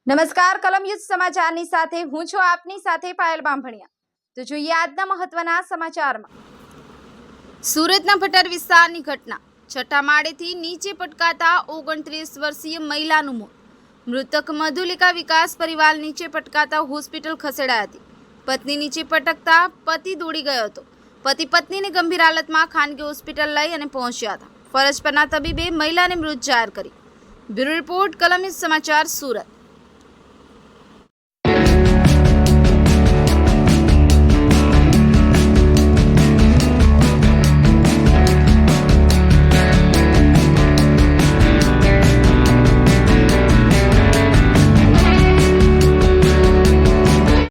નમસ્કાર, કલમ યુદ્ધ સમાચારની સાથે હું છું આપની સાથે પાયલ બામભણિયા। તો જોઈએ આજના મહત્વના સમાચારમાં। સુરતના ભટાર વિસ્તારની ઘટના। છઠ્ઠા માળેથી નીચે પટકાતા 29 વર્ષીય મહિલાનું મોત। મૃતક મધુલિકા વિકાસ પરિવાર નીચે પટકાતા હોસ્પિટલ ખસેડાઈ હતી। પત્ની નીચે પટકતા પતિ દોડી ગયો હતો। પતિ પત્નીને ગંભીર હાલતમાં ખાનગી હોસ્પિટલ લઈ અને પહોંચ્યા હતા। ફરજ પરના તબીબે મહિલાને મૃત જાહેર કરી। બ્યુરો રિપોર્ટ, કલમ યુદ્ધ સમાચાર, સુરત।